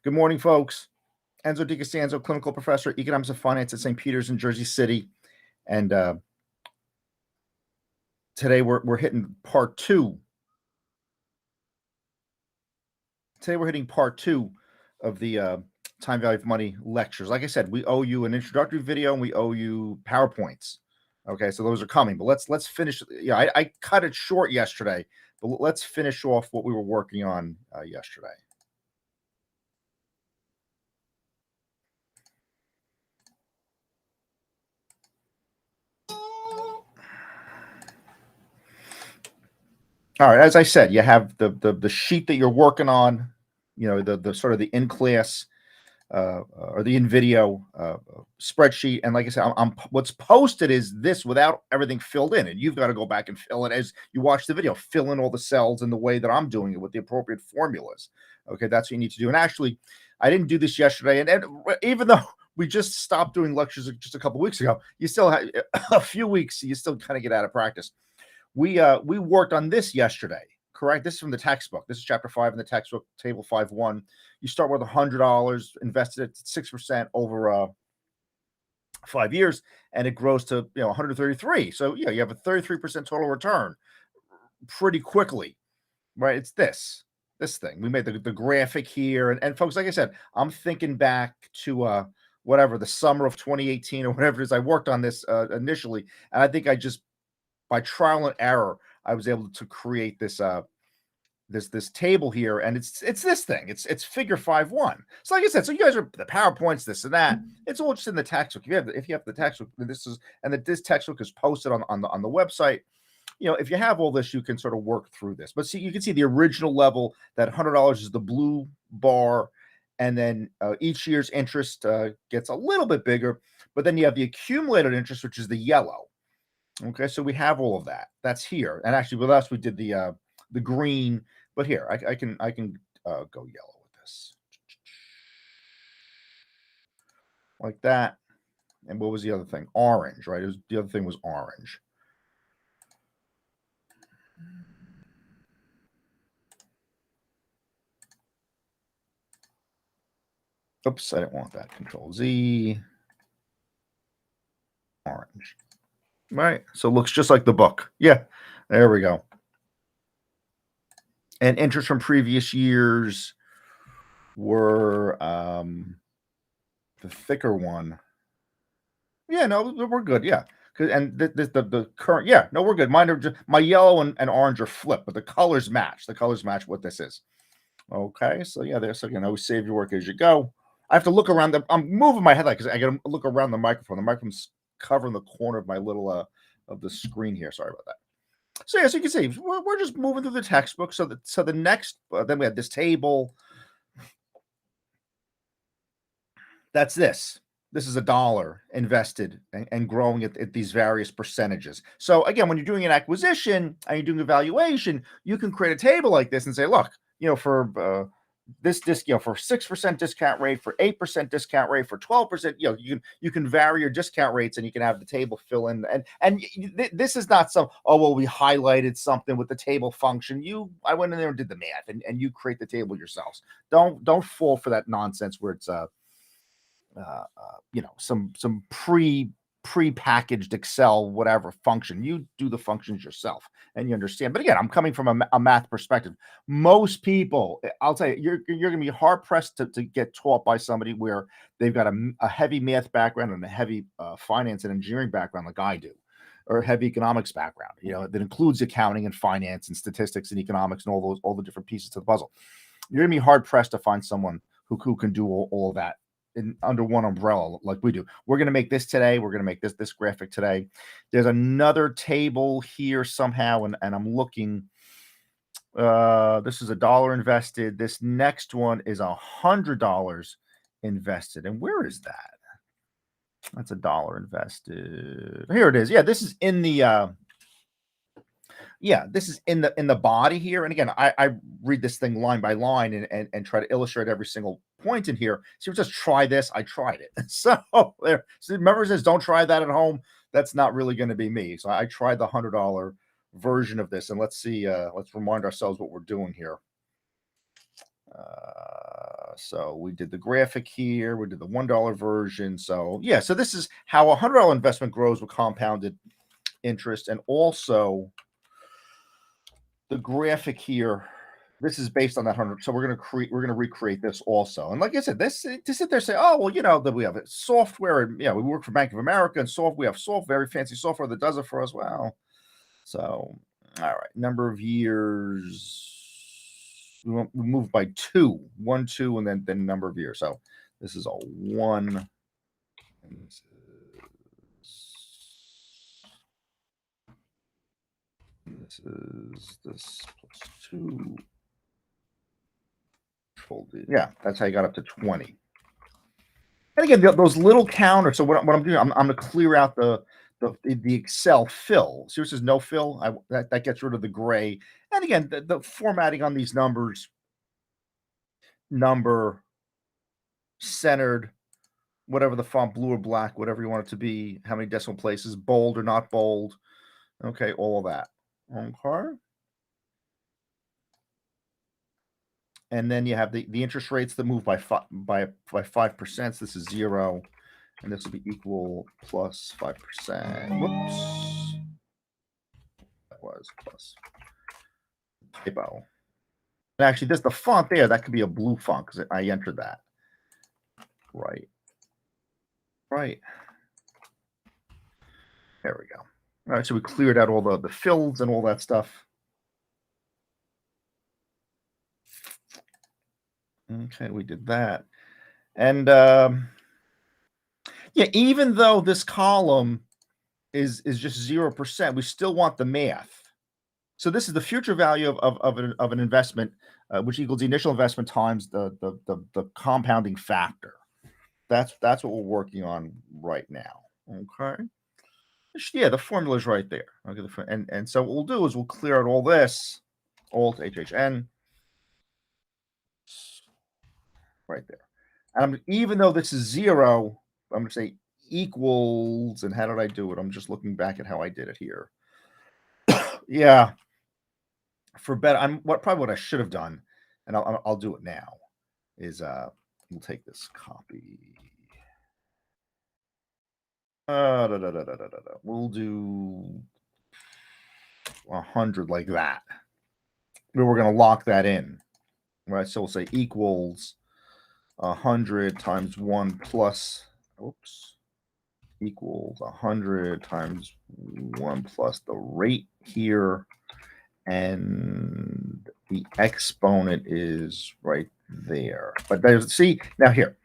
Good morning, folks. Enzo DiCostanzo, clinical professor, economics and finance at St. Peter's in Jersey City. And today we're hitting part two. Today we're hitting part two of the Time Value of Money lectures. Like I said, we owe you an introductory video and we owe you PowerPoints. Okay, so those are coming. But let's finish. Yeah, I cut it short yesterday, but let's finish off what we were working on yesterday. All right, as I said, you have the sheet that you're working on, the sort of the in class or the in video spreadsheet, and like I said, what's posted is this without everything filled in, and you've got to go back and fill it as you watch the video, fill in all the cells in the way that I'm doing it with the appropriate formulas. Okay, that's what you need to do. And actually, I didn't do this yesterday, and even though we just stopped doing lectures just a couple weeks ago, you still have a few weeks, you still kind of get out of practice. We worked on this yesterday, correct? This is from the textbook. This is chapter 5 in the textbook, table 5.1. You start with $100 invested at 6% over 5 years, and it grows to 133. So you have a 33% total return pretty quickly, right? It's this thing. We made the graphic here, and folks, like I said, I'm thinking back to whatever the summer of 2018 or whatever it is. I worked on this initially, and I think I just by trial and error, I was able to create this this table here, and it's this thing. It's figure 5.1. So like I said, so you guys are the PowerPoints, this and that. It's all just in the textbook. If you have the textbook, this textbook is posted on the website. If you have all this, you can sort of work through this. But see, you can see the original level, that $100 is the blue bar, and then each year's interest gets a little bit bigger. But then you have the accumulated interest, which is the yellow. Okay, so we have all of that. That's here, and actually with us we did the green, but here I can go yellow with this, like that. And what was the other thing? Orange, right? The other thing was orange. Oops, I didn't want that. Control Z. Orange. Right. So it looks just like the book. Yeah. There we go. And interest from previous years were the thicker one. Yeah, no, we're good. Yeah. And the current, yeah, no, we're good. Mine are just, my yellow and orange are flipped, but the colors match. The colors match what this is. Okay, so yeah, there's again, always save your work as you go. I have to look around I'm moving my head because I got to look around the microphone. The microphone's covering the corner of my little of the screen here. Sorry about that. So yeah, so you can see we're just moving through the textbook. So the next then we had this table. That's this. This is $1 invested and growing at these various percentages. So again, when you're doing an acquisition and you're doing a valuation, you can create a table like this and say, look, for this for 6% discount rate, for 8% discount rate, for 12%, you can vary your discount rates, and you can have the table fill in. And this is not we highlighted something with the table function. I went in there and did the math, and you create the table yourselves. Don't fall for that nonsense where it's some pre-packaged Excel whatever function. You do the functions yourself and you understand. But again, I'm coming from a math perspective. Most people, I'll tell you, you're going to be hard pressed to get taught by somebody where they've got a heavy math background and a heavy finance and engineering background like I do, or a heavy economics background, that includes accounting and finance and statistics and economics and all the different pieces to the puzzle. You're going to be hard pressed to find someone who can do all of that under one umbrella like we do. We're going to make this today. We're going to make this graphic today. There's another table here somehow, and I'm looking. This is $1 invested. This next one is $100 invested. And where is that? That's $1 invested. Here it is. Yeah, this is in the this is in the body here. And again, I read this thing line by line and try to illustrate every single point in here. So just try this. I tried it. So there. So remember, it says don't try that at home. That's not really going to be me. So I tried the $100 version of this, and let's see. Let's remind ourselves what we're doing here. So we did the graphic here. We did the $1 version. So yeah, so this is how a $100 investment grows with compounded interest. And also the graphic here, this is based on that 100. So we're going to recreate this also. And like I said, this to sit there and say, oh, well, you know, that we have software and we work for Bank of America and we have very fancy software that does it for us. Well, so all right, number of years. We move by 1, 2, and then number of years. So this is a 1. And this is this plus 2. Yeah, that's how you got up to 20. And again, those little counters. So what I'm doing, I'm going to clear out the Excel fill. See, this is no fill. That gets rid of the gray. And again, the formatting on these numbers, number, centered, whatever the font, blue or black, whatever you want it to be, how many decimal places, bold or not bold. Okay, all of that. Okay. And then you have the interest rates that move by 5%. So this is 0, and this will be equal plus 5%. Whoops. That was plus typo. And actually, this the font there, that could be a blue font because I entered that. Right. There we go. All right, so we cleared out all the fills and all that stuff. Okay, we did that. And yeah, even though this column is just 0%, we still want the math. So this is the future value of an investment, which equals the initial investment times the compounding factor. That's what we're working on right now. Okay. Yeah, the formula is right there. Okay, and so what we'll do is we'll clear out all this, Alt HHN, right there. And even though this is 0, I'm going to say equals. And how did I do it? I'm just looking back at how I did it here. Yeah. For better, probably what I should have done, and I'll do it now, is we'll take this copy. We'll do 100 like that. But we're going to lock that in, right? So we'll say equals 100 times 1 plus, oops, equals 100 times 1 plus the rate here, and the exponent is right there. But there's, see, now here,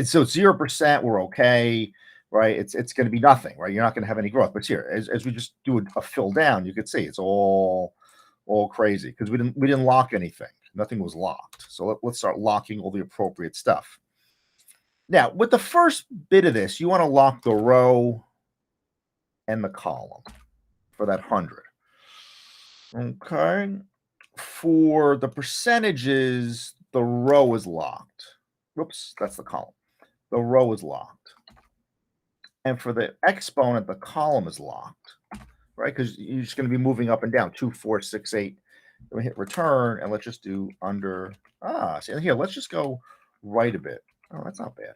so 0%, we're okay, right? It's going to be nothing, right? You're not going to have any growth. But here, as we just do a fill down, you can see it's all crazy because we didn't lock anything. Nothing was locked. So let's start locking all the appropriate stuff. Now, with the first bit of this, you want to lock the row and the column for that 100. Okay. For the percentages, the row is locked. Whoops, that's the column. The row is locked. And for the exponent, the column is locked, right? Because you're just going to be moving up and down, 2, 4, 6, 8. Then we hit return, and let's just do under. See here, let's just go right a bit. Oh, that's not bad.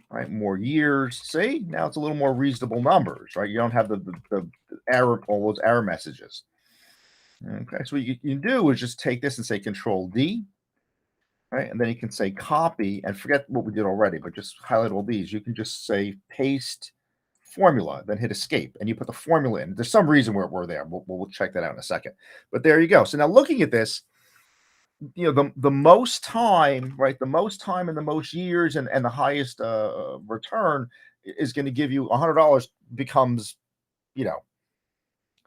All right, more years. See, now it's a little more reasonable numbers, right? You don't have the error, all those error messages. Okay, so what you can do is just take this and say Control D, right? And then you can say copy and forget what we did already, but just highlight all these. You can just say paste formula, then hit escape, and you put the formula in. There's some reason we're there. We'll check that out in a second. But there you go. So now looking at this, you know, the most time, right? The most time and the most years and the highest return is going to give you $100 becomes, you know,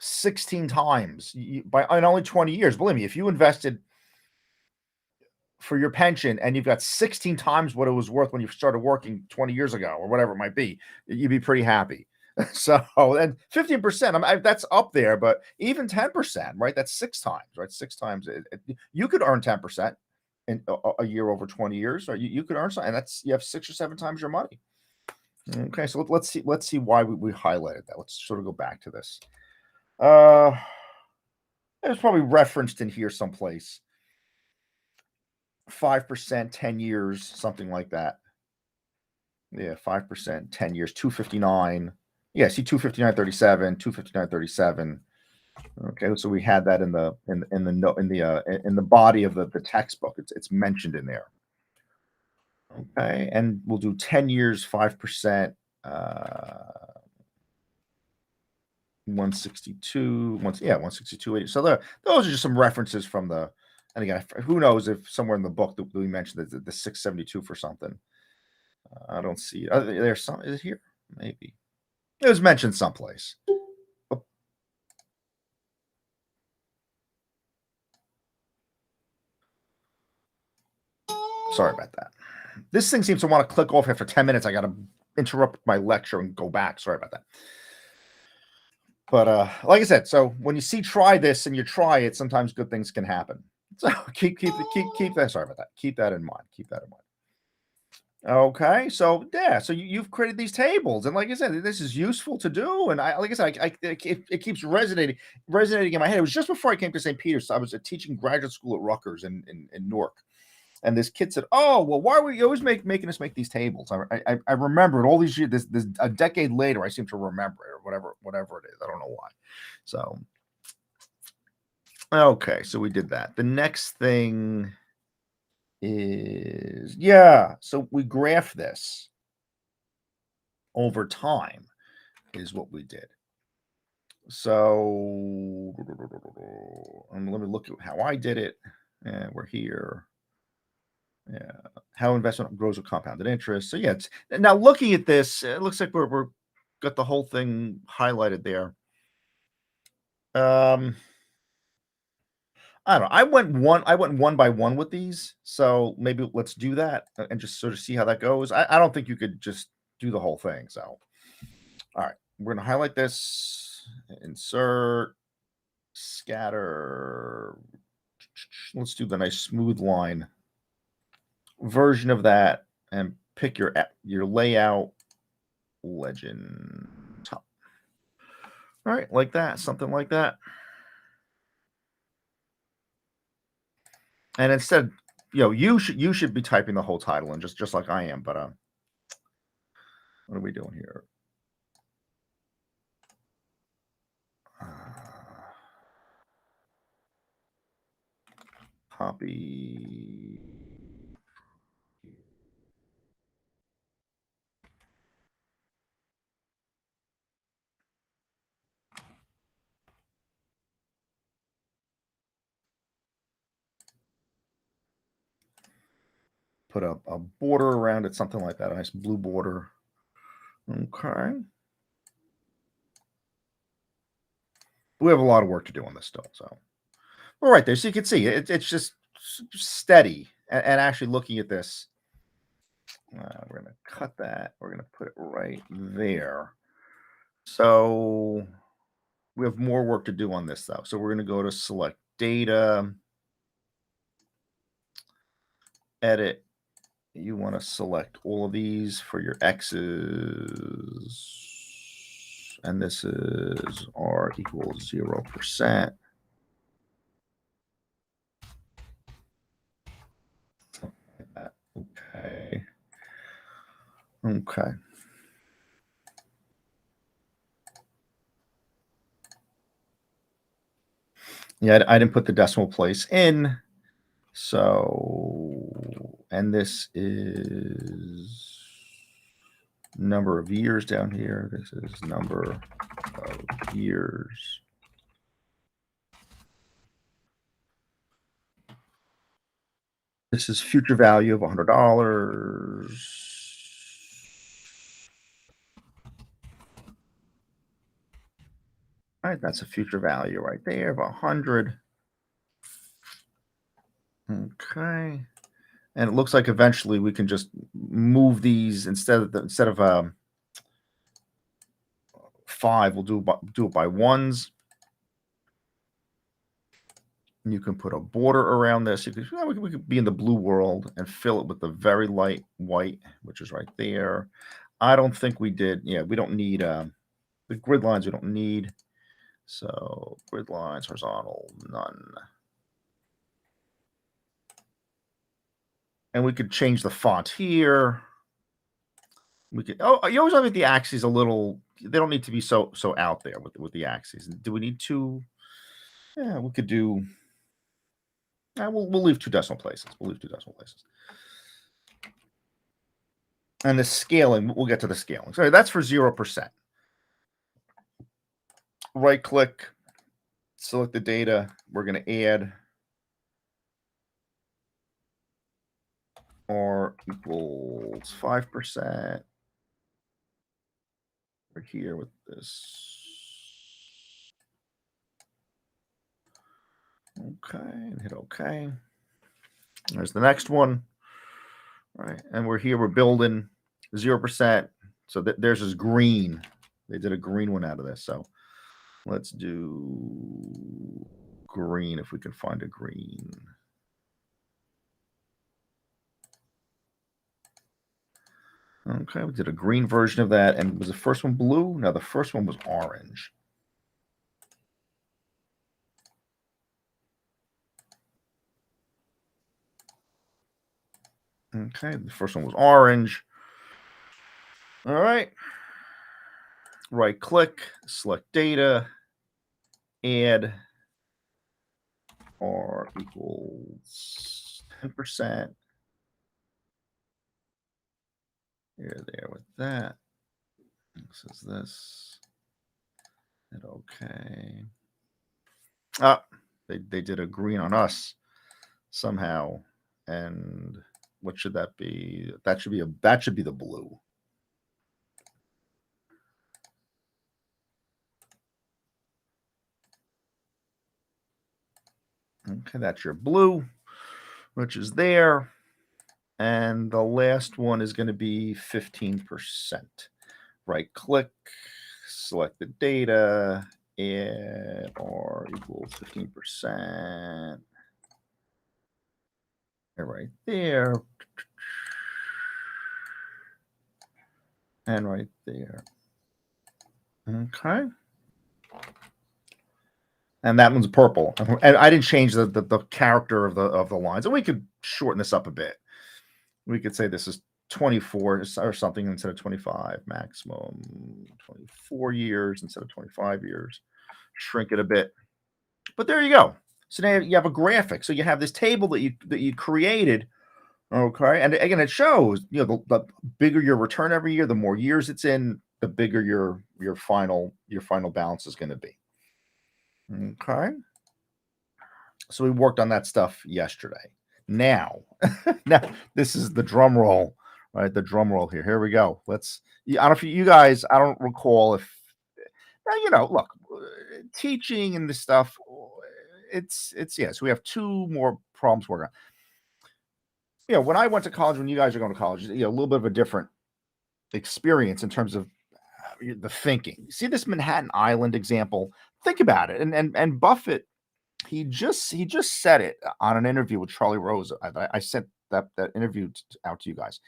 16 times in only 20 years. Believe me, if you invested for your pension and you've got 16 times what it was worth when you started working 20 years ago or whatever it might be, you'd be pretty happy. So, and 15%, that's up there, but even 10%, right? That's 6 times, right? 6 times. You could earn 10% in a year over 20 years, or you could earn something, and that's, you have 6 or 7 times your money. Okay, so let's see why we highlighted that. Let's sort of go back to this. It was probably referenced in here someplace. 5%, 10 years, something like that. Yeah, 5%, 10 years, 259. Yeah, see 259.37, 259.37. Okay, so we had that in the note in the body of the textbook. It's mentioned in there. Okay, and we'll do 10 years, 5%, 162, 162.80. So those are just some references from the, and again, who knows if somewhere in the book that we mentioned the 672 for something. I don't see it. There's some, is it here? Maybe. It was mentioned someplace. Oh, sorry about that. This thing seems to want to click off after 10 minutes. I got to interrupt my lecture and go back. Sorry about that. But like I said, so when you see try this and you try it, sometimes good things can happen. So keep that. Sorry about that. Keep that in mind. Keep that in mind. Okay, so yeah, so you've created these tables, and like I said, this is useful to do. And like I said, it keeps resonating in my head. It was just before I came to St. Peter's. So I was teaching graduate school at Rutgers in Newark, and this kid said, "Oh, well, why were you always making us make these tables?" I remember it all these years. This a decade later, I seem to remember it, or whatever it is. I don't know why. So okay, so we did that. The next thing is, yeah, so we graph this over time is what we did. So let me look at how I did it. And we're here. Yeah, how investment grows with compounded interest. So yeah, it's now looking at this, it looks like we're got the whole thing highlighted there. I don't know. I went one by one with these. So maybe let's do that and just sort of see how that goes. I don't think you could just do the whole thing. So all right, we're gonna highlight this, insert, scatter. Let's do the nice smooth line version of that and pick your layout legend top. All right, like that, something like that. And instead, you should be typing the whole title in just like I am. But what are we doing here? Copy. Put a border around it, something like that, a nice blue border. Okay. We have a lot of work to do on this still. So, all right there. So you can see it's just steady. And actually looking at this, we're going to cut that. We're going to put it right there. So we have more work to do on this, though. So we're going to go to select data, edit. You want to select all of these for your X's. And this is R equals 0%. Okay. Okay. Yeah, I didn't put the decimal place in. So, and this is number of years down here. This is number of years. This is future value of $100. All right, that's a future value right there of 100. Okay. And it looks like eventually we can just move these instead of 5, we'll do it by ones. And you can put a border around this. We could be in the blue world and fill it with the very light white, which is right there. I don't think we did. Yeah, we don't need the grid lines. We don't need. So grid lines, horizontal, none. And we could change the font here. We could. Oh, you always want the axes a little. They don't need to be so out there with the axes. Do we need to? Yeah, we could do. We'll leave 2 decimal places. We'll leave 2 decimal places. And the scaling, we'll get to the scaling. So that's for 0%. Right click, select the data. We're going to add or equals 5%. We're here with this. Okay, and hit OK. There's the next one. Right, and we're here. We're building 0%. So theirs is green. They did a green one out of this. So let's do green if we can find a green. Okay, we did a green version of that. And was the first one blue? No, the first one was orange. Okay, the first one was orange. All right. Right click, select data, add R equals 10%. Here, there with that. This is this. Hit OK. They did a green on us somehow. And what should that be? That should be the blue. Okay, that's your blue, which is there. And the last one is going to be 15%. Right click, select the data, add R equals 15%. Right there. And right there. Okay. And that one's purple. And I didn't change the character of the lines. And we could shorten this up a bit. We could say this is 24 or something instead of 25, maximum 24 years instead of 25 years. Shrink it a bit. But there you go. So now you have a graphic. So you have this table that you created. Okay. And again, it shows, the bigger your return every year, the more years it's in, the bigger your final balance is going to be. Okay. So we worked on that stuff yesterday. Now, this is the drum roll, right? The drum roll here. Here we go. I don't know if you guys, I don't recall if, look, teaching and this stuff, it's yeah. So we have 2 more problems to work on. When I went to college, when you guys are going to college, a little bit of a different experience in terms of the thinking. See this Manhattan Island example? Think about it. And Buffett, he just said it on an interview with Charlie Rose. I sent that interview out to you guys.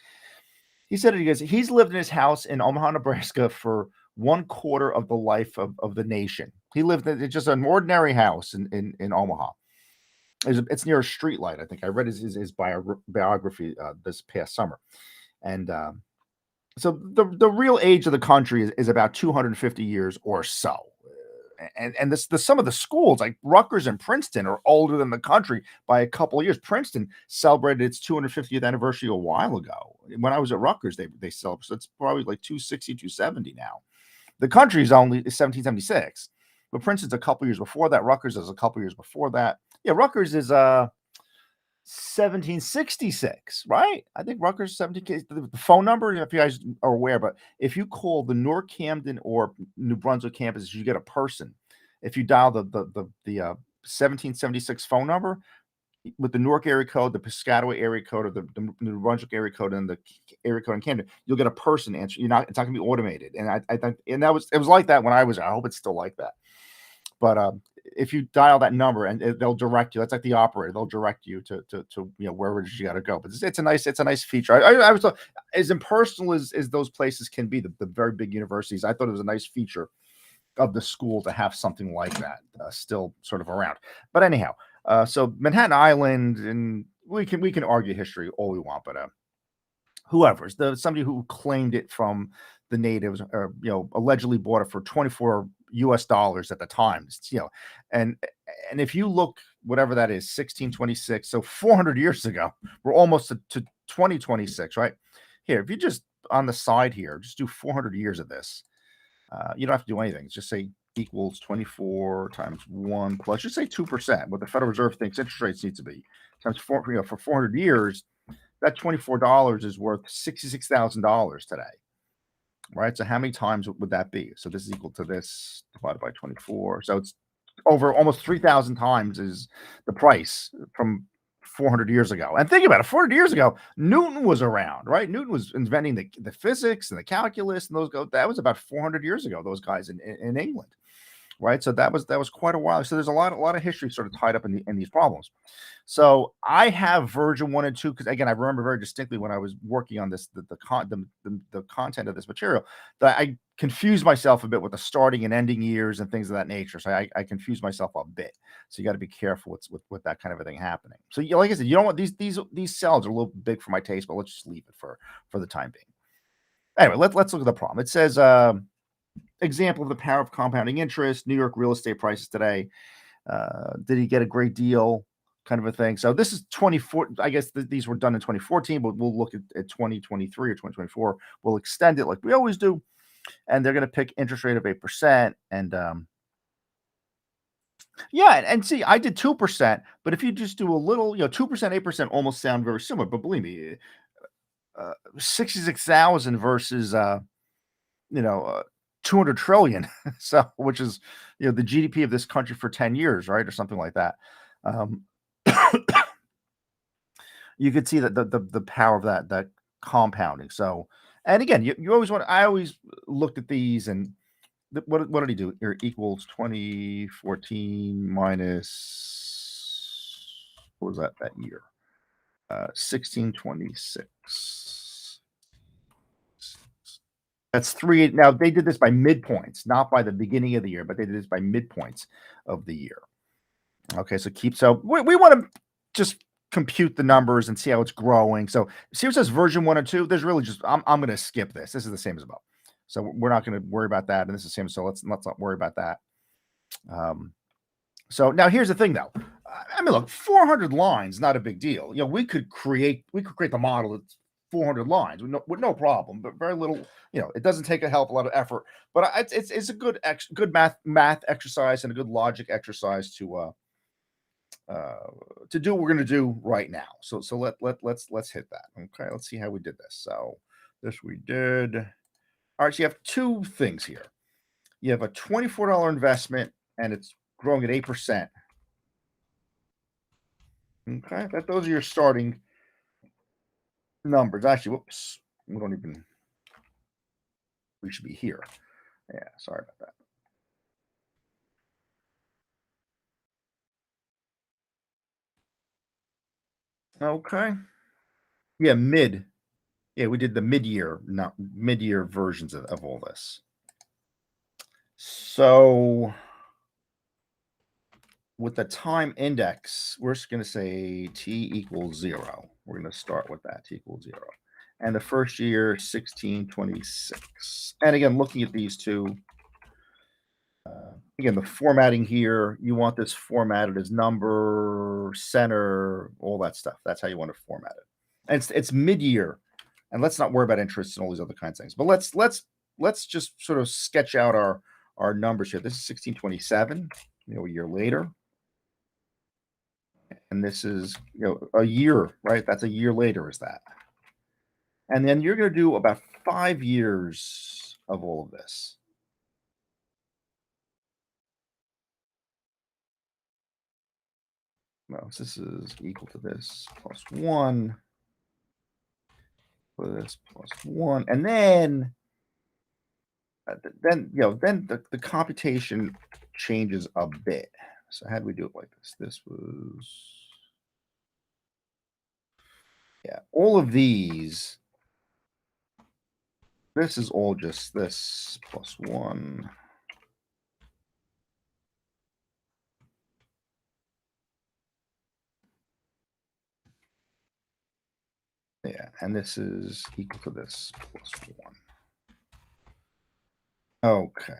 He said it. He's lived in his house in Omaha, Nebraska for 1/4 of the life of the nation. He lived in just an ordinary house in Omaha. It's near a street light. I think I read his biography this past summer. And so the real age of the country is about 250 years or so. And some of the schools like Rutgers and Princeton are older than the country by a couple of years. Princeton celebrated its 250th anniversary a while ago. When I was at Rutgers, they celebrated. So it's probably like 260, 270 now. The country is only 1776, but Princeton's a couple years before that. Rutgers is a couple years before that. Yeah, Rutgers is 1766, right? I think Rutgers 17. The phone number, if you guys are aware, but if you call the North Camden or New Brunswick campus, you get a person. If you dial the 1776 phone number with the Newark area code, the Piscataway area code, or the New Brunswick area code, and the area code in Camden, you'll get a person answer. It's not going to be automated. And I think, and it was like that when I was. I hope it's still like that. But if you dial that number and they'll direct you, that's like the operator. They'll direct you to wherever it is you got to go. But it's a nice feature. I was as impersonal as those places can be, the very big universities. I thought it was a nice feature of the school to have something like that still sort of around. But anyhow, so Manhattan Island, and we can argue history all we want, but whoever's somebody who claimed it from the natives, or allegedly bought it for $24 at the time. And if you look, whatever that is, 1626, so 400 years ago, we're almost to 2026, right? Here, if you just on the side here, just do 400 years of this. You don't have to do anything. Just say equals 24 times 1 plus, just say 2%, what the Federal Reserve thinks interest rates need to be, times 4, for 400 years. That $24 is worth $66,000 today, right? So how many times would that be? So this is equal to this divided by 24. So it's over almost 3,000 times is the price from 400 years ago. And think about it, 400 years ago, Newton was around, right? Newton was inventing the physics and the calculus, and that was about 400 years ago, those guys in England. Right, so that was quite a while. So there's a lot of history sort of tied up in these problems. So I have version 1 and 2 because, again, I remember very distinctly when I was working on this, the content of this material, that I confused myself a bit with the starting and ending years and things of that nature. So I confused myself a bit. So you got to be careful with that kind of a thing happening. So like I said, you don't want these cells are a little big for my taste, but let's just leave it for the time being. Anyway, let's look at the problem. It says example of the power of compounding interest, New York real estate prices today. Did he get a great deal? Kind of a thing. So this is 24. I guess these were done in 2014, but we'll look at 2023 or 2024. We'll extend it like we always do. And they're going to pick interest rate of 8%. And yeah, and see, I did 2%, but if you just do a little, 2%, 8% almost sound very similar. But believe me, 66,000 versus 200 trillion, so which is the GDP of this country for 10 years, right, or something like that. You could see that the power of that compounding. So, and again, you always want. I always looked at these and what did he do? Here equals 2014 minus, what was that year? 1626. That's 3. Now they did this by midpoints, not by the beginning of the year, but they did this by midpoints of the year. Okay, so we want to just compute the numbers and see how it's growing. So see what it says version 1 and 2. There's really just I'm going to skip this. This is the same as above. So we're not going to worry about that, and this is the same. So let's not worry about that. So now here's the thing, though. I mean, look, 400 lines, not a big deal. We could create the model at 400 lines with no problem, but very little. It doesn't take a lot of effort, but it's a good math exercise and a good logic exercise to do what we're going to do right now. So let's hit that. Okay, let's see how we did this. So this we did. All right, so you have two things here. You have a $24 investment, and it's growing at 8%. Okay, those are your starting numbers. Actually, whoops, we should be here. Yeah, sorry about that. Okay. Yeah, Yeah, we did the mid-year versions of all this. So with the time index, we're just going to say t equals 0. We're going to start with that, t equals 0. And the first year, 1626. And again, looking at these two, again, the formatting here, you want this formatted as number, center, all that stuff. That's how you want to format it. And it's mid-year. And let's not worry about interest and all these other kinds of things. But let's just sort of sketch out our numbers here. This is 1627, a year later. And this is, a year, right? That's a year later is that. And then you're going to do about 5 years of all of this. No, so this is equal to this plus 1. This plus 1. And then the computation changes a bit. So how do we do it like this? This was, all of these. This is all just this plus 1. Yeah, and this is equal to this plus 1. Okay.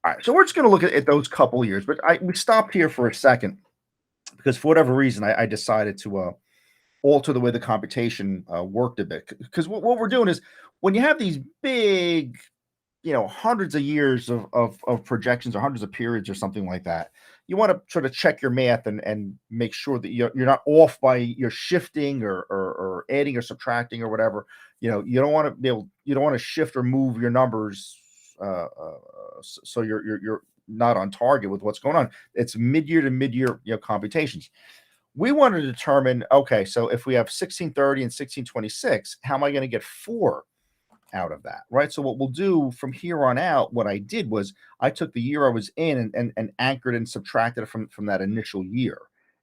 All right, so we're just going to look at those couple years, but we stopped here for a second because for whatever reason I decided to alter the way the computation worked a bit. Because what we're doing is when you have these big, hundreds of years of projections or hundreds of periods or something like that, you want to sort of check your math and make sure that you're not off by your shifting or adding or subtracting or whatever. You don't want to you don't want to shift or move your numbers so you're not on target with what's going on. It's mid-year to mid-year computations. We want to determine, okay, so if we have 1630 and 1626, how am I going to get 4 out of that, right? So what we'll do from here on out, what I did was I took the year I was in and anchored and subtracted it from that initial year.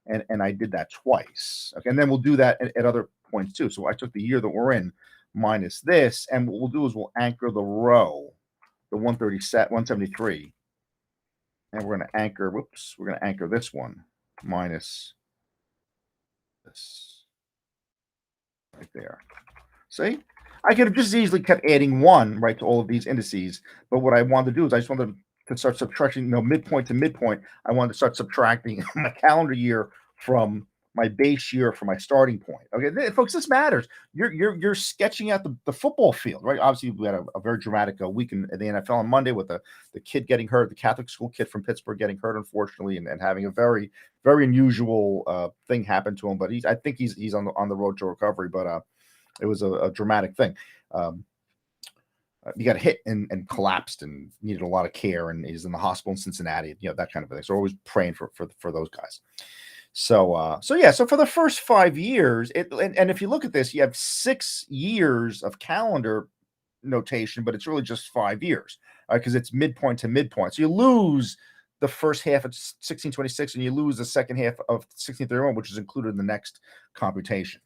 And I did that twice. Okay. And then we'll do that at other points too. So I took the year that we're in minus this, and what we'll do is we'll anchor the row, the 173, and we're going to anchor, we're going to anchor this one minus this right there. See? I could have just easily kept adding 1, right, to all of these indices, but what I wanted to do is I just wanted to start subtracting, midpoint to midpoint. I wanted to start subtracting my calendar year from my base year from my starting point. Okay, folks, this matters. You're sketching out the football field, right? Obviously, we had a very dramatic week in the NFL on Monday with the kid getting hurt, the Catholic school kid from Pittsburgh getting hurt, unfortunately, and having a very, very unusual thing happen to him. But I think he's on the road to recovery. But it was a dramatic thing. He got hit and collapsed and needed a lot of care, and he's in the hospital in Cincinnati. That kind of thing. So always praying for those guys. So for the first 5 years, and if you look at this, you have 6 years of calendar notation, but it's really just 5 years because it's midpoint to midpoint. So you lose the first half of 1626, and you lose the second half of 1631, which is included in the next computation.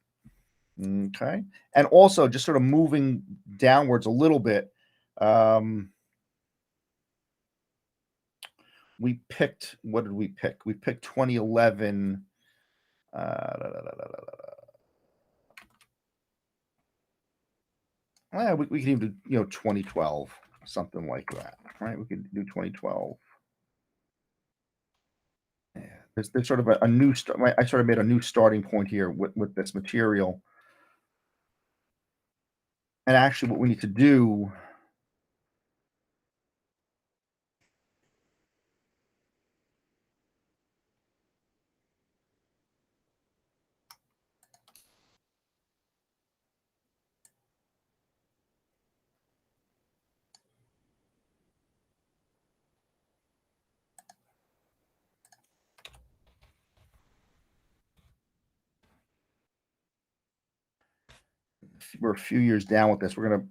Okay. And also just sort of moving downwards a little bit. We picked, what did we pick? We picked 2011. We could even do, 2012, something like that, right? We could do 2012. Yeah, there's sort of a new start. I sort of made a new starting point here with this material. And actually, what we need to do, we're a few years down with this. We're in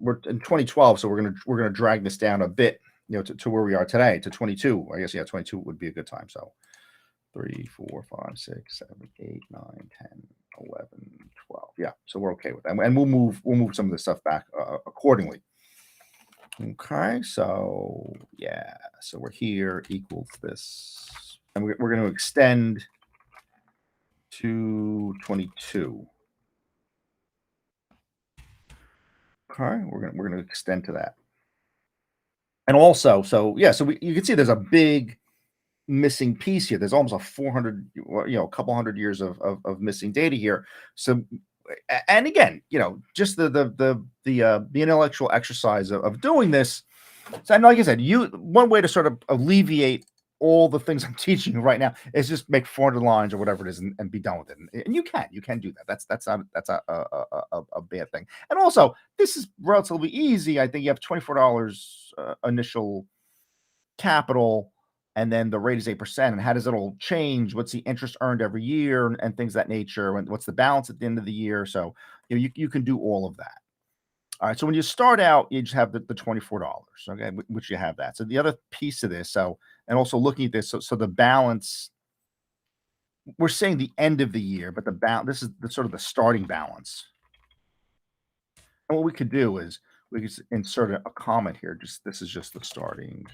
2012, so we're gonna drag this down a bit, to where we are today, to 22. I guess 22 would be a good time. So 3, 4, 5, 6, 7, 8, 9, 10, 11, 12. Yeah, so we're okay with that, and we'll move some of this stuff back accordingly. Okay, so yeah, so we're here equals this, and we're going to extend to 22. Okay, we're gonna extend to that, and also, so you can see there's a big missing piece here. There's almost a 400, a couple hundred years of missing data here. So, and again, just the intellectual exercise of doing this. So, and like I said, one way to sort of alleviate all the things I'm teaching you right now is just make 400 lines or whatever it is and be done with it. And you can do that. That's not a bad thing. And also, this is relatively easy. I think you have $24 initial capital, and then the rate is 8%. And how does it all change? What's the interest earned every year, and things of that nature? And what's the balance at the end of the year? So you can do all of that. All right. So when you start out, you just have the $24, okay, which you have that. So the other piece of this, and also looking at this, so the balance, we're saying the end of the year, but this is the sort of the starting balance. And what we could do is we could insert a comment here. This is just the starting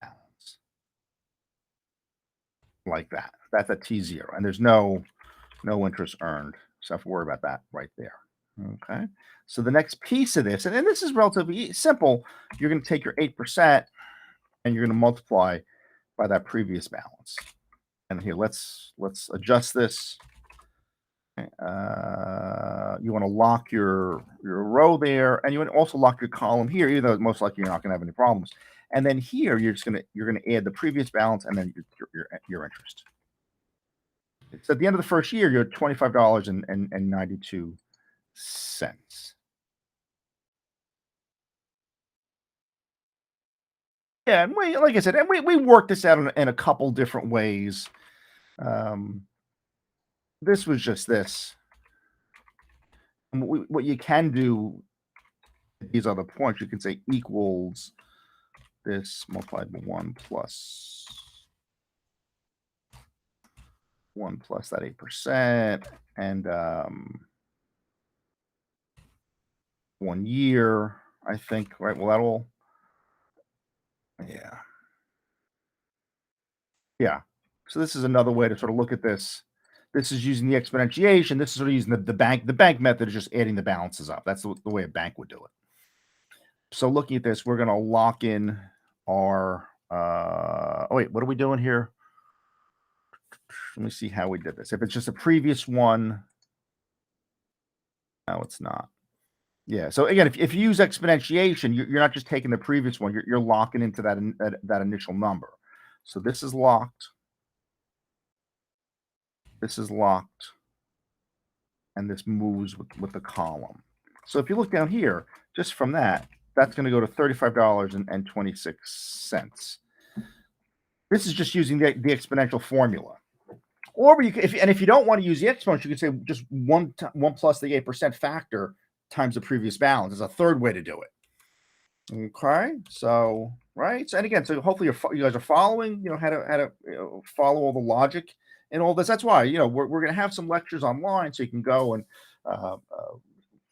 balance. like that. That's a T0, and there's no interest earned. So I have to worry about that right there. Okay. So the next piece of this, and this is relatively simple, you're going to take your 8% and you're going to multiply by that previous balance. And here, let's adjust this. You want to lock your row there, and you want to also lock your column here, even though most likely you're not going to have any problems. And then here, you're going to add the previous balance and then your interest. So at the end of the first year, you're at $25.92. Yeah, and like I said, and we worked this out in a couple different ways. This was just this. And what you can do, these other points, you can say equals this multiplied by 1 plus that 8%, and 1 year, I think, right? Well, that'll, yeah. So this is another way to sort of look at this. This is using the exponentiation. This is sort of using the bank. The bank method is just adding the balances up. That's the way a bank would do it. So looking at this, we're going to lock in our. Oh wait, what are we doing here? Let me see how we did this. If it's just a previous one, no, it's not. Yeah. So again, if you use exponentiation, you're not just taking the previous one. You're locking into that initial number. So this is locked. This is locked. And this moves with the column. So if you look down here, just from that, that's going to go to $35.26. This is just using the exponential formula. Or if you don't want to use the exponent, you could say just 1 plus the 8% factor times the previous balance is a third way to do it. Okay, so right, so and again, so hopefully you guys are following, how to follow all the logic and all this. That's why we're going to have some lectures online, so you can go and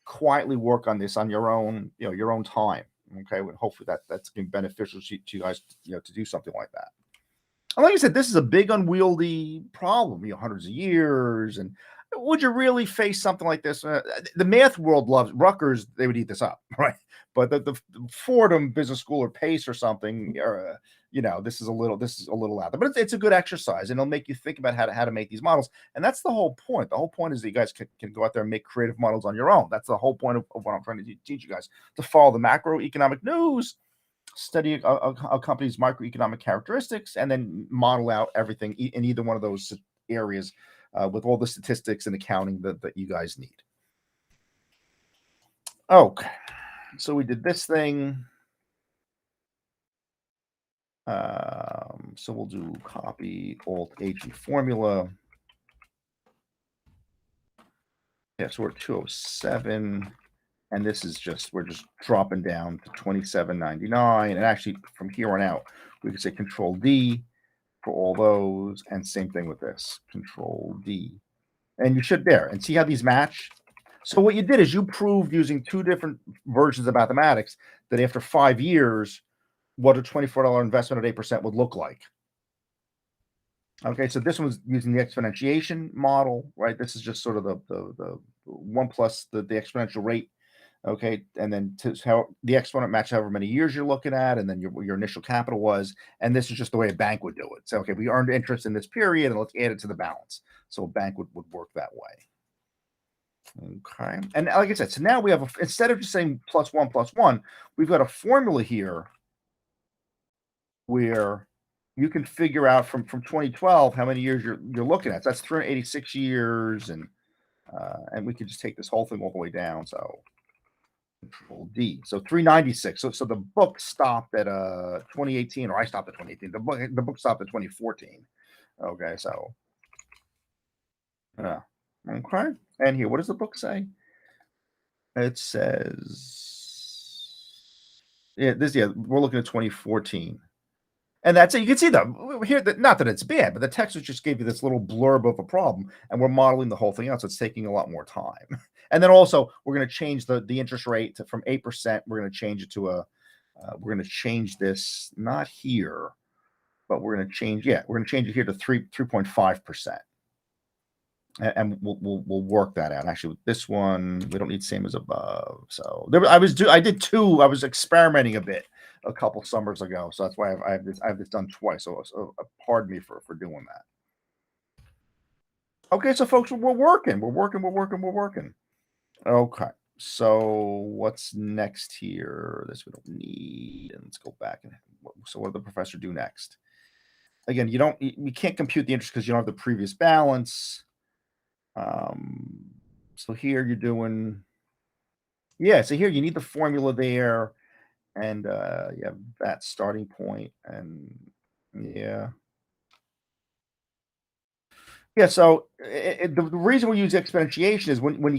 quietly work on this on your own, your own time. Okay, and hopefully that's been beneficial to you guys, to do something like that. And like I said, this is a big unwieldy problem, hundreds of years. And would you really face something like this? The math world loves Rutgers; they would eat this up, right? But the Fordham Business School or Pace or something, this is a little out there. But it's a good exercise, and it'll make you think about how to make these models. And that's the whole point. The whole point is that you guys can go out there and make creative models on your own. That's the whole point of what I'm trying to teach you guys, to follow the macroeconomic news, study a company's microeconomic characteristics, and then model out everything in either one of those areas with all the statistics and accounting that you guys need. Okay, so we did this thing. So we'll do copy Alt-H formula. Yeah, so we're at 207. And this is we're just dropping down to $27.99. And actually, from here on out, we can say Control D for all those. And same thing with this, Control D. And you should there. And see how these match? So what you did is you proved using two different versions of mathematics that after 5 years, what a $24 investment at 8% would look like. Okay, so this one's using the exponentiation model, right? This is just sort of the 1 plus the exponential rate. Okay, and then how the exponent match however many years you're looking at, and then your initial capital was, and this is just the way a bank would do it. So okay, we earned interest in this period, and let's add it to the balance. So a bank would work that way. Okay, and like I said, so now we have instead of just saying +1 +1, we've got a formula here where you can figure out from 2012 how many years you're looking at. So that's 386 years, and we can just take this whole thing all the way down. So Control D. So 396. So the book stopped at 2018, or I stopped at 2018. The book stopped at 2014. Okay, so okay. And here, what does the book say? It says, we're looking at 2014. And that's it. You can see here that not that it's bad, but the text just gave you this little blurb of a problem, and we're modeling the whole thing out, so it's taking a lot more time. And then also we're going to change the interest rate from 8%. We're going to change it to we're going to change this not here. but we're going to change. Yeah, we're going to change it here to 3.5%. And we'll work that out. Actually, with this one, we don't need same as above. So there, I did two. I was experimenting a bit a couple summers ago, so that's why I have this done twice. So pardon me for doing that. Okay, so folks, we're working. Okay, so what's next here? This we don't need. And let's go back and so what did the professor do next? Again, you can't compute the interest because you don't have the previous balance. So here you're doing, yeah, so here you need the formula there, and you have that starting point, and yeah. Yeah, so the reason we use exponentiation is when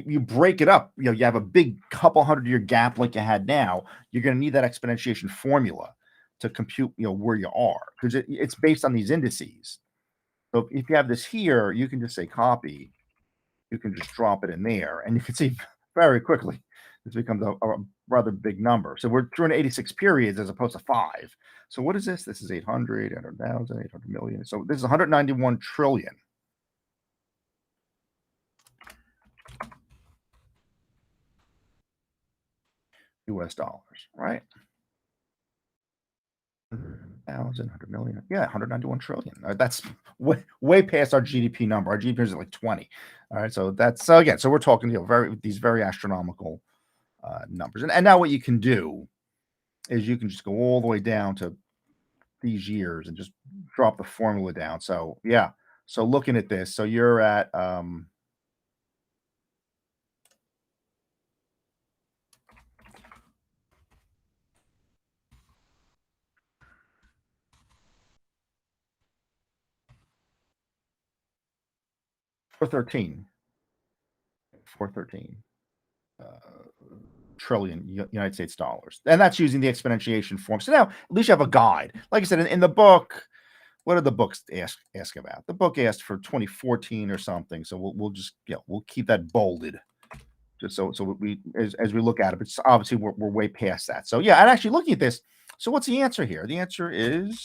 you break it up, you have a big couple 100-year gap like you had now, you're gonna need that exponentiation formula to compute, where you are, because it's based on these indices. So if you have this here, you can just say copy. You can just drop it in there, and you can see very quickly this becomes a rather big number. So we're 386 periods as opposed to 5. So what is this? This is 800, 800,000, 800 million. So this is 191 trillion. US dollars, right? 100,000, 100 million. Yeah, 191 trillion. That's way past our GDP number. Our GDP is at like 20. All right, so that's again. So we're talking, very astronomical numbers. And now what you can do is you can just go all the way down to these years and just drop the formula down. So yeah. So looking at this, so you're at four thirteen, 413 trillion United States dollars, and that's using the exponentiation form. So now at least you have a guide. Like I said, in the book, what did the books ask about? The book asked for 2014 or something. So we'll just we'll keep that bolded just so we as we look at it. But obviously we're way past that. So yeah, and actually looking at this, so what's the answer here? The answer is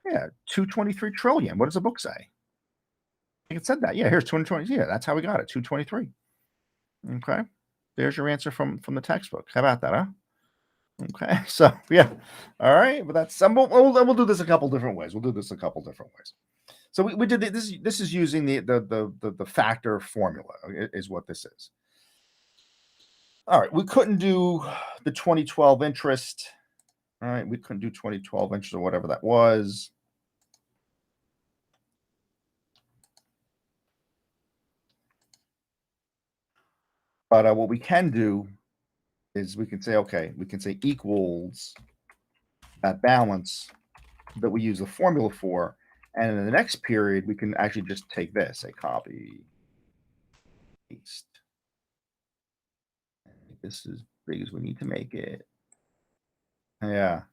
223 trillion. What does the book say? I think it said that. Yeah, here's 2020. Yeah, that's how we got it. 223. Okay. There's your answer from the textbook. How about that, huh? Okay. So yeah. All right. But that's we'll do this a couple different ways. So we did this. This is using the factor formula is what this is. All right. We couldn't do the 2012 interest. All right. We couldn't do 2012 interest or whatever that was. But what we can do is we can say, okay, we can say equals that balance that we use the formula for. And in the next period, we can actually just take this, say copy, paste. This is big as we need to make it. Yeah.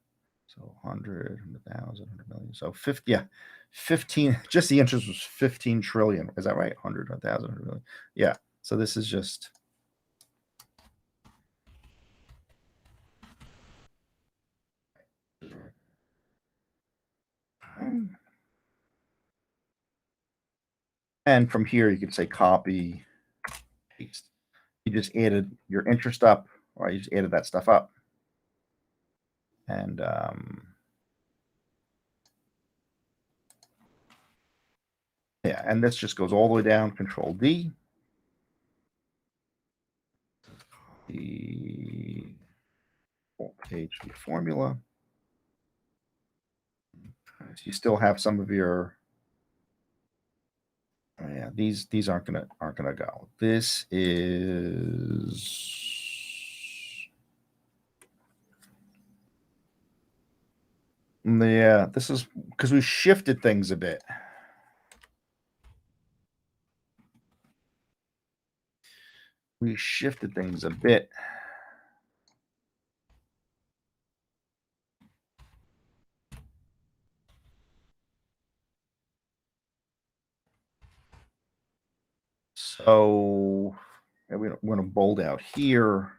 So 100, 100,000, 100 million. So 50, yeah, 15, just the interest was 15 trillion. Is that right? 100, 1,000, 100 million. Yeah. So this is just. And from here, you could say copy, paste. You just added your interest up, or you just added that stuff up. And yeah, and this just goes all the way down, Control D. The page formula. So you still have some of your. Oh yeah, these aren't gonna go. This is. Yeah, this is because we shifted things a bit. We shifted things a bit. So we want to bold out here.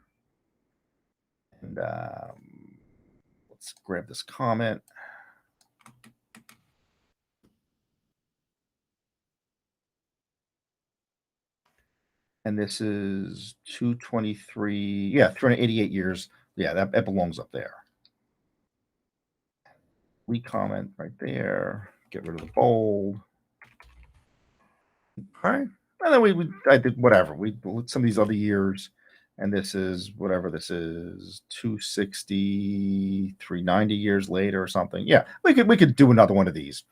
And let's grab this comment. and this is 223. Yeah, 388 years. Yeah, that belongs up there. We comment right there. Get rid of the bold. All right. And then I did whatever. We looked some of these other years, and this is whatever this is, 260, 390 years later or something. Yeah, we could do another one of these.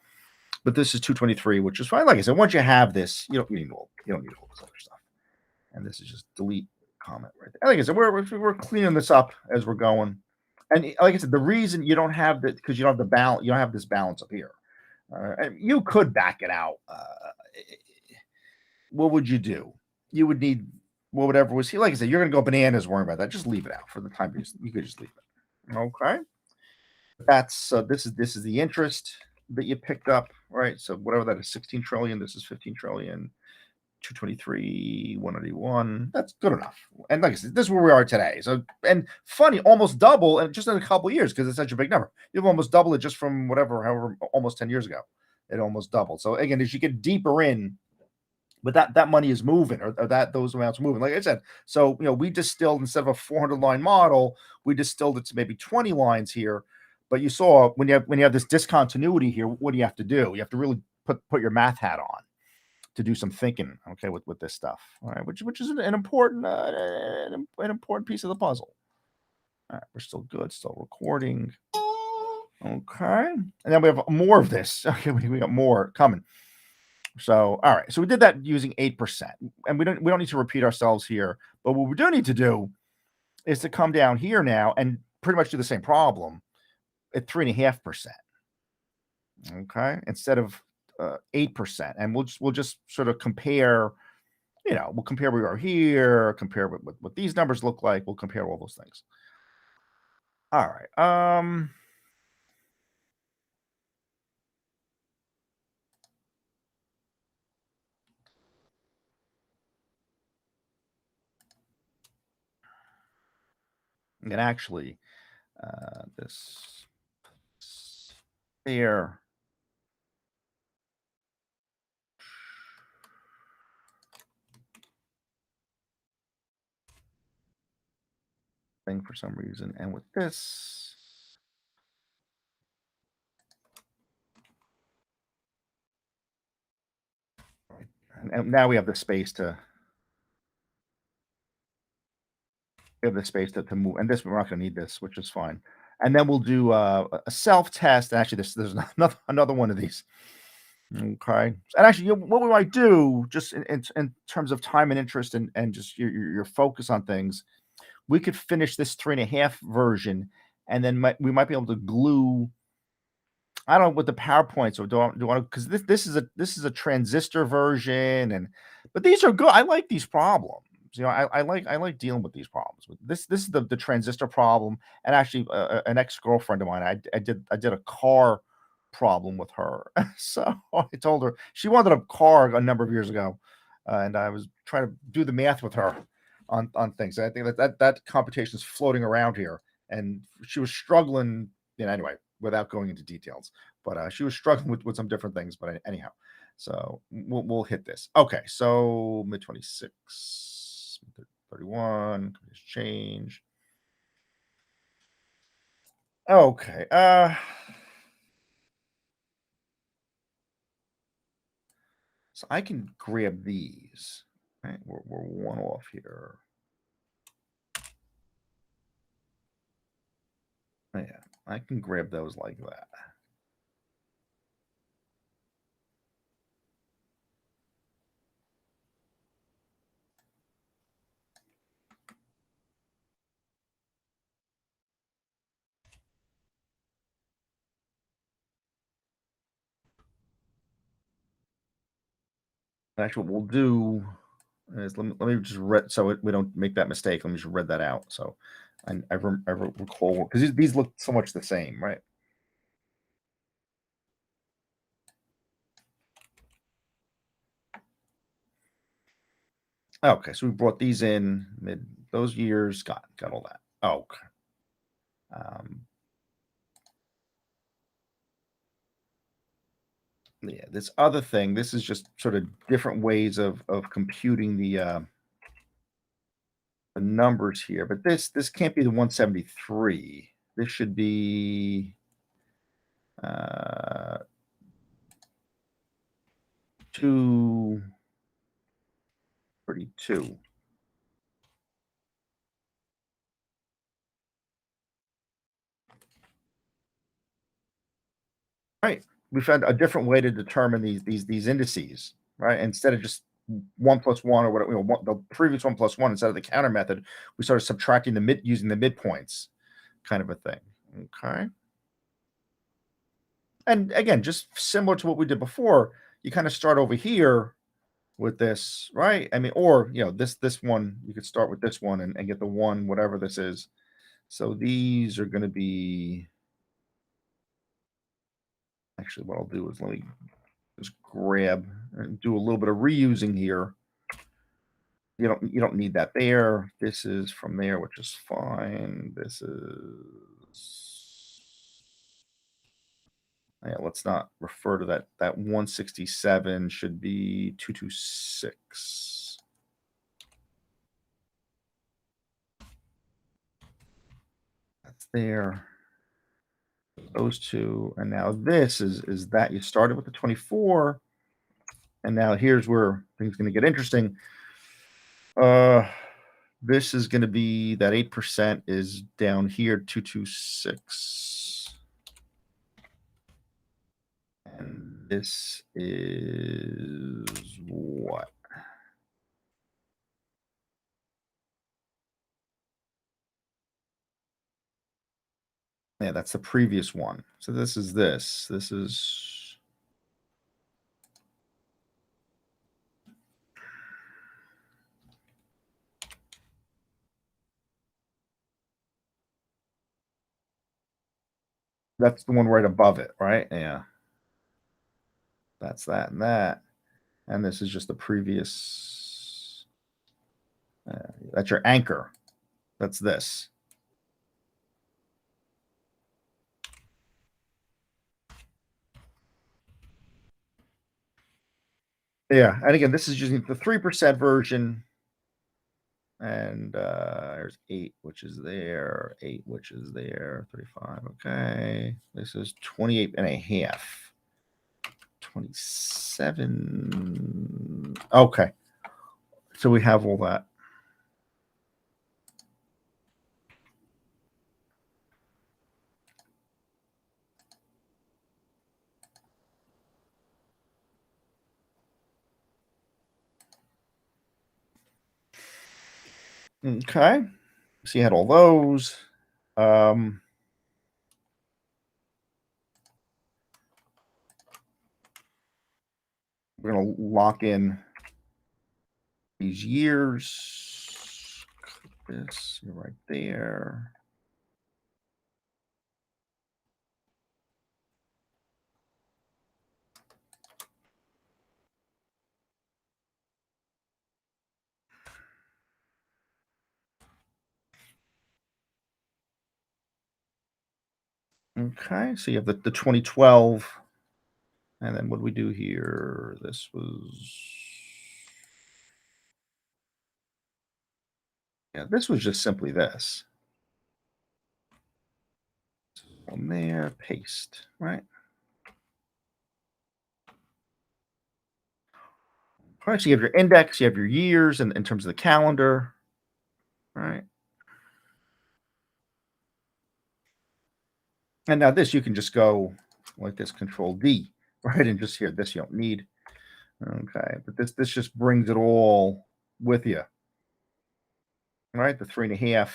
But this is 223, which is fine. Like I said, once you have this, you don't need all this other stuff. And this is just delete comment right there. Like I said, we're cleaning this up as we're going. And like I said, the reason you don't have that because you don't have the balance, you don't have this balance up here. And you could back it out. What would you do? You would need whatever was here. Like I said, you're going to go bananas worrying about that. Just leave it out for the time being. You could just leave it. Okay. That's this is the interest that you picked up, right? So whatever that is, 16 trillion. This is 15 trillion. 223, 181. That's good enough. And like I said, this is where we are today. So, and funny, almost double, and just in a couple of years because it's such a big number. You've almost doubled it just from however, almost 10 years ago. It almost doubled. So again, as you get deeper in, but that money is moving, or that those amounts are moving. Like I said, so we distilled instead of a 400 line model, we distilled it to maybe 20 lines here. But you saw when you have this discontinuity here, what do you have to do? You have to really put your math hat on to do some thinking, okay, with this stuff, all right, which is an important an important piece of the puzzle. All right, we're still good, still recording. Okay, and then we have more of this. Okay, we got more coming. So, all right, so we did that using 8%, and we don't need to repeat ourselves here. But what we do need to do is to come down here now and pretty much do the same problem at 3.5%. Okay, instead of 8%, and we'll just sort of compare. We'll compare where we are here, compare what these numbers look like. We'll compare all those things. All right. And actually, this there. Thing for some reason, and with this, and now we have the space to to move. And this we're not going to need this, which is fine. And then we'll do a self test. Actually, there's another one of these. Okay, and actually, what we might do just in terms of time and interest and just your focus on things, we could finish this 3.5 version, and then we might be able to glue. I don't know with the PowerPoints, or do I want to, because this is a transistor version, but these are good. I like these problems. I like dealing with these problems. This is the transistor problem, and actually, an ex-girlfriend of mine, I did a car problem with her. So I told her she wanted a car a number of years ago, and I was trying to do the math with her on things. I think that computation is floating around here, and she was struggling. Anyway, without going into details, but she was struggling with some different things. But anyhow, so we'll hit this. Okay, so mid 26, 31, change. Okay, so I can grab these. Right, we're one off here. Yeah, I can grab those like that. Actually, what we'll do is let me just read so we don't make that mistake. Let me just read that out. So I recall because these look so much the same, right? Okay, so we brought these in mid those years. Got all that. Okay. Um, yeah, this other thing. This is just sort of different ways of computing the the numbers here, but this can't be the 173. This should be 232. Right. We found a different way to determine these indices, right? Instead of just 1 plus 1 or whatever, the previous 1 plus 1, instead of the counter method, we started subtracting using the midpoints, kind of a thing. Okay. And again, just similar to what we did before, you kind of start over here with this, right? I mean, or this one, you could start with this one and get the one, whatever this is. So these are going to be, actually, what I'll do is let me just grab and do a little bit of reusing here. You don't need that there. This is from there, which is fine. This is, yeah, let's not refer to that. That 167 should be 226. That's there. Those two, and now this is that you started with the 24, and now here's where things going to get interesting. This is going to be that 8% is down here, 226. And this is what? Yeah, that's the previous one. So this is this. This is, that's the one right above it, right? Yeah. That's that and that. And this is just the previous. That's your anchor. That's this. Yeah, and again, this is using the 3% version. And there's 8, which is there, 8, which is there, 35. Okay. This is 28 and a half. 27. Okay. So we have all that. Okay. So you had all those. We're going to lock in these years. Click this, you're right there. Okay, so you have the 2012. And then what do we do here? This was, yeah, this was just simply this. On there, paste, right? All right, so you have your index, you have your years in terms of the calendar, right? And now this, you can just go like this, Control D, right? And just here, this you don't need. Okay, but this just brings it all with you, right? The 3.5.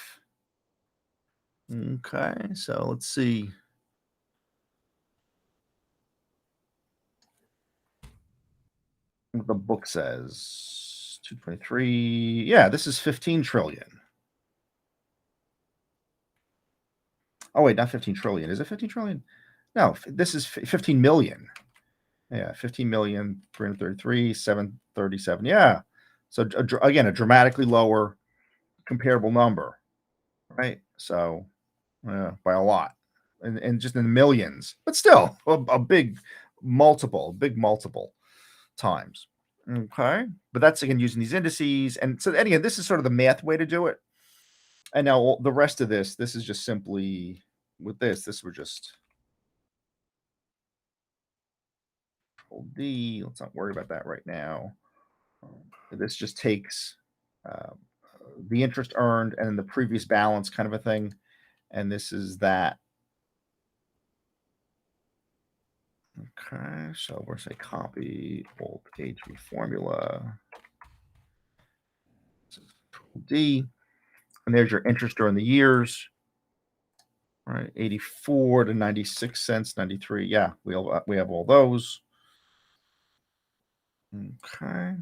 Okay, so let's see. What the book says. 223. Yeah, this is 15 trillion. Oh, wait, not 15 trillion. Is it 15 trillion? No, this is 15 million. Yeah, 15,333,737. Yeah. So again, a dramatically lower comparable number, right? So by a lot, and just in the millions, but still a big multiple times. Okay, but that's again using these indices, and so again, this is sort of the math way to do it. And now the rest of this is just simply with this we're just Control D. Let's not worry about that right now. This just takes um, the interest earned and then the previous balance kind of a thing. And this is that. Okay, so we're say copy old HV formula. Control D. And there's your interest during the years. All right, 84 to 96 cents, 93. Yeah, we have all those. Okay.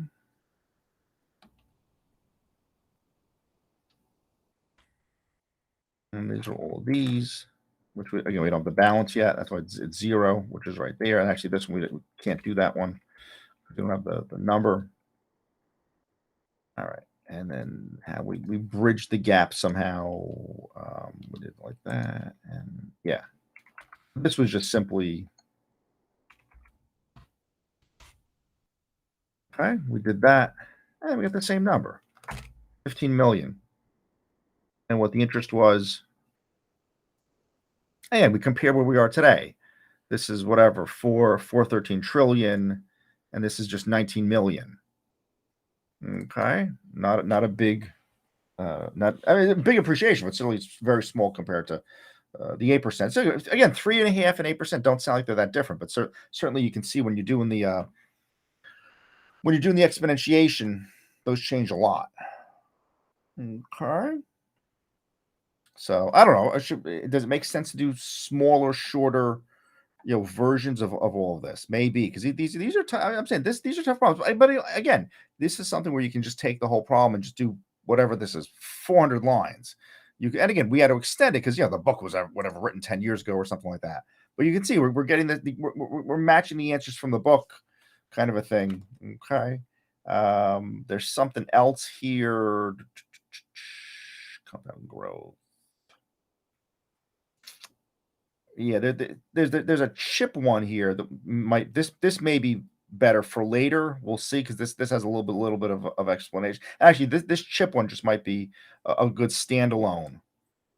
And these are all of these, which we don't have the balance yet. That's why it's 0, which is right there. And actually, this one we can't do that one. We don't have the number. All right, and then how we bridge the gap somehow. We did like that, and yeah, this was just simply okay. We did that, and we got the same number, 15 million, and what the interest was. And we compare where we are today. This is whatever 413 trillion, and this is just 19 million. Okay, not a big, not I mean a big appreciation, but certainly it's very small compared to the 8%. So again, 3.5% and 8% don't sound like they're that different, but certainly you can see when you're doing the exponentiation, those change a lot. Okay. So I don't know. Does it make sense to do smaller, shorter, versions of all of this? Maybe because these are I'm saying these are tough problems. But again, this is something where you can just take the whole problem and just do whatever this is, 400 lines. And again, we had to extend it because the book was whatever written 10 years ago or something like that. But you can see we're getting we're matching the answers from the book, kind of a thing. Okay. There's something else here. Compound growth. Yeah, there's a chip one here that might this may be better for later. We'll see because this has a little bit of explanation. Actually, this chip one just might be a good standalone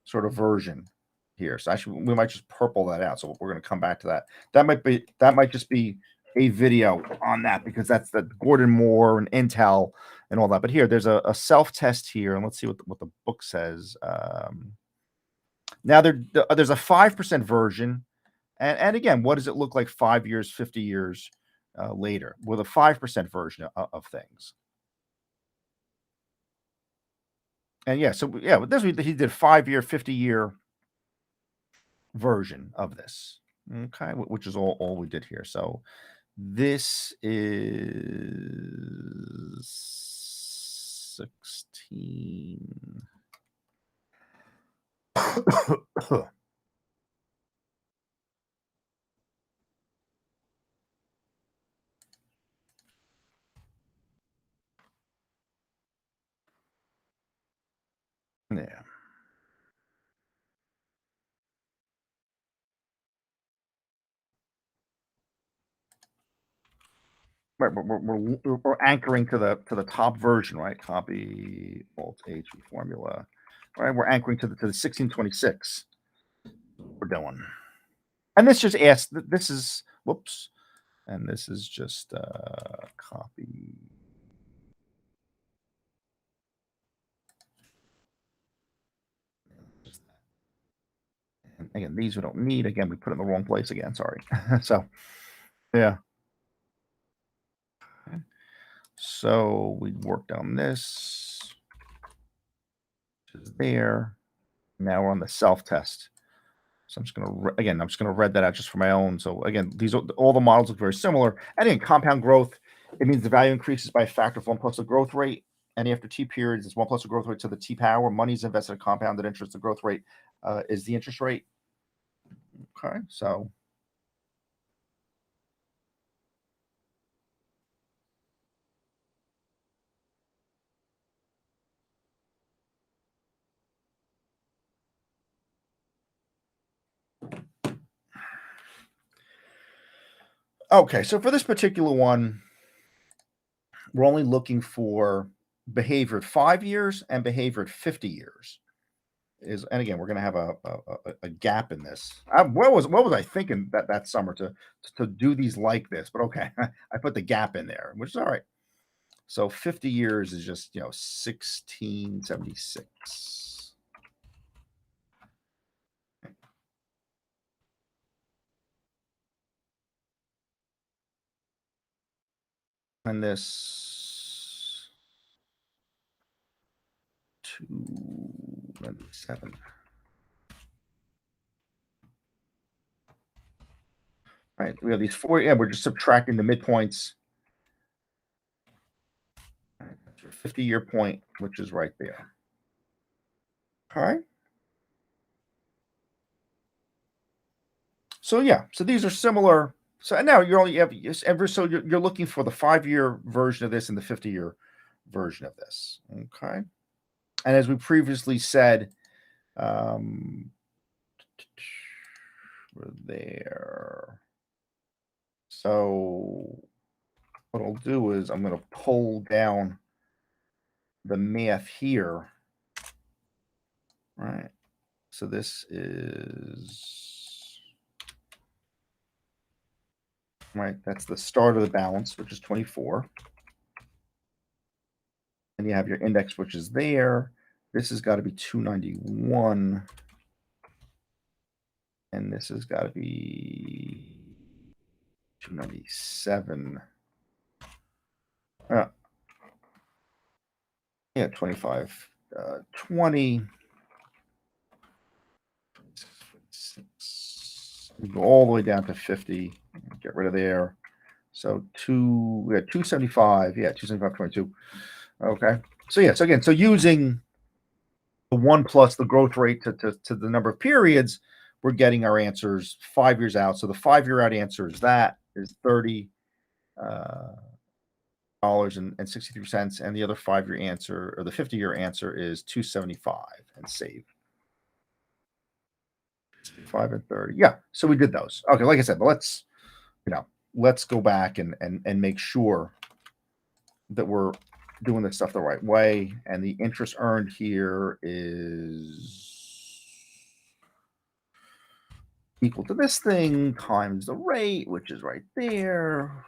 sort of version here. So actually, we might just purple that out. So we're going to come back to that. That might just be a video on that because that's the Gordon Moore and Intel and all that. But here, there's a self test here, and let's see what the book says. Now there's a 5% version, and again, what does it look like 5 years, 50 years later with a 5% version of things? And yeah, so yeah, with this he did 5-year, 50-year version of this. Okay, which is all we did here. So this is 16. Yeah. Right, but we're anchoring to the top version, right? Copy Alt H formula. Right, we're anchoring to the 1626. We're doing, and this just asks. This is whoops, and this is just copy. And again, these we don't need. Again, we put it in the wrong place again. Sorry. So yeah. So we worked on this. Which is there. Now we're on the self test. So I'm just going to read that out just for my own. So again, all the models look very similar. And again, compound growth, it means the value increases by a factor of 1 plus the growth rate. And after T periods, it's 1 plus the growth rate to the T power. Money is invested in compounded interest. The growth rate is the interest rate. Okay, so. Okay, so for this particular one, we're only looking for behavior at 5 years and behavior at 50 years. is, and again, we're going to have a gap in this. What was I thinking that summer to do these like this? But okay, I put the gap in there, which is all right. So 50 years is just 1676. And this 297. Right, we have these four. Yeah, we're just subtracting the midpoints. All right, that's your 50-year point, which is right there. All right. So yeah, so these are similar. So now you're looking for the 5-year version of this and the 50-year version of this. Okay. And as we previously said, we're there. So what I'll do is I'm going to pull down the math here. Right. So this is right. That's the start of the balance, which is 24. And you have your index, which is there. This has got to be 291. And this has got to be 297. Yeah, 25, 20. 6. We go all the way down to 50. Get rid of there. So 275. Yeah, 275.22. Okay. So yeah, so again, so using the 1 plus the growth rate to the number of periods, we're getting our answers 5 years out. So the 5-year out answer is $30 dollars and 63 cents, and the other 5-year answer, or the 50-year answer, is 275 and save. 5 and 30. Yeah. So we did those. Okay. Like I said, but let's go back and make sure that we're doing this stuff the right way. And the interest earned here is equal to this thing times the rate, which is right there.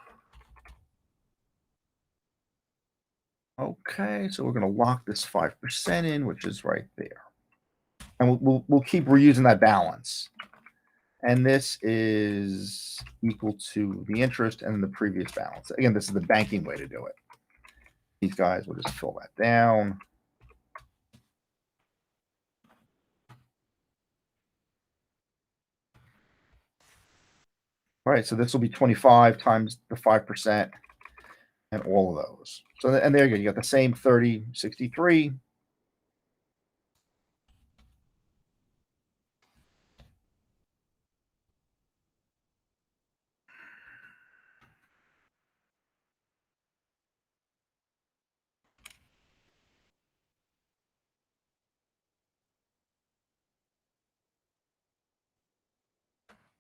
Okay, so we're going to lock this 5% in, which is right there. And we'll keep reusing that balance. And this is equal to the interest and the previous balance. Again, this is the banking way to do it. These guys will just fill that down. All right, so this will be 25 times the 5% and all of those. So, and there you go. You got the same 30, 63.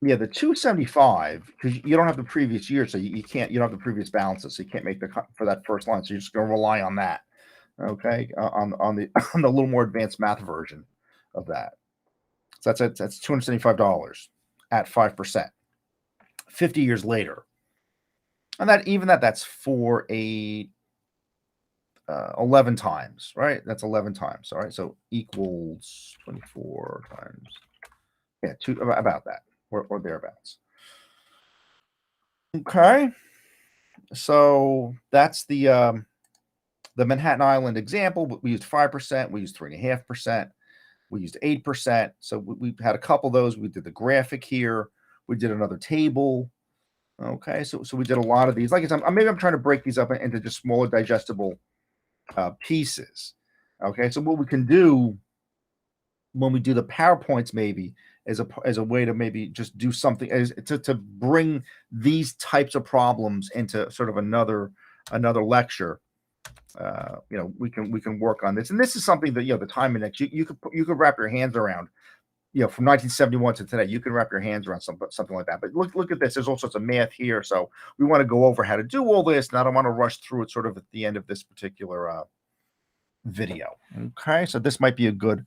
Yeah, the 275, because you don't have the previous year, so you don't have the previous balances, so you can't make the cut for that first line. So you're just going to rely on that. Okay, on the on the little more advanced math version of that. So that's $275 at 5%. 50 years later, and that's for 11 times, right? That's 11 times. All right, so equals 24 times. Yeah, about that or thereabouts. Okay, so that's the Manhattan Island example. We used 5%. We used 3.5%. We used 8%. So we had a couple of those. We did the graphic here. We did another table. Okay, so we did a lot of these. Like I said, maybe I'm trying to break these up into just smaller, digestible pieces. Okay, so what we can do when we do the PowerPoints, maybe as a way to maybe just do something as to bring these types of problems into sort of another lecture. We can work on this, and this is something that the time index you could wrap your hands around. From 1971 to today, you can wrap your hands around something like that. But look at this. There's all sorts of math here, so we want to go over how to do all this. And I don't want to rush through it sort of at the end of this particular video. Okay, so this might be a good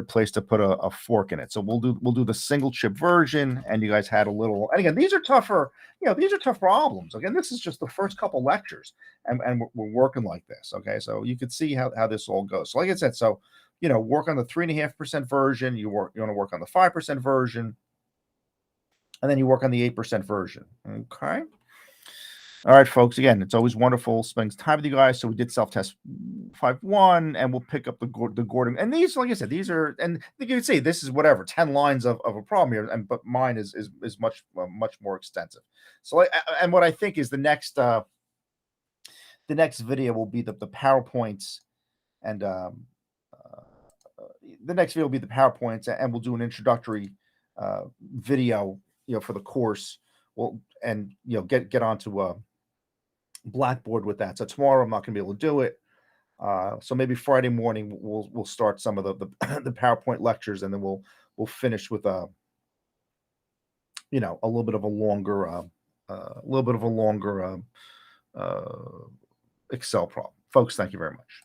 place to put a fork in it. So we'll do the single chip version, and you guys had a little. And again, these are tougher. These are tough problems. Again, this is just the first couple lectures, and we're working like this. Okay, so you can see how this all goes. So like I said, so work on the 3.5% version. You want to work on the 5% version, and then you work on the 8% version. Okay. All right, folks. Again, it's always wonderful spending time with you guys. So we did self-test 5.1, and we'll pick up the Gordon. And these, like I said, these are, and you can see this is whatever 10 lines of a problem here, but mine is much much more extensive. So, and what I think is the next video will be the PowerPoints, and the next video will be the PowerPoints, and we'll do an introductory video, for the course. Well, and get onto Blackboard with that. So tomorrow I'm not going to be able to do it. So maybe Friday morning we'll start some of the the PowerPoint lectures, and then we'll finish with a little bit of a longer Excel problem. Folks, thank you very much.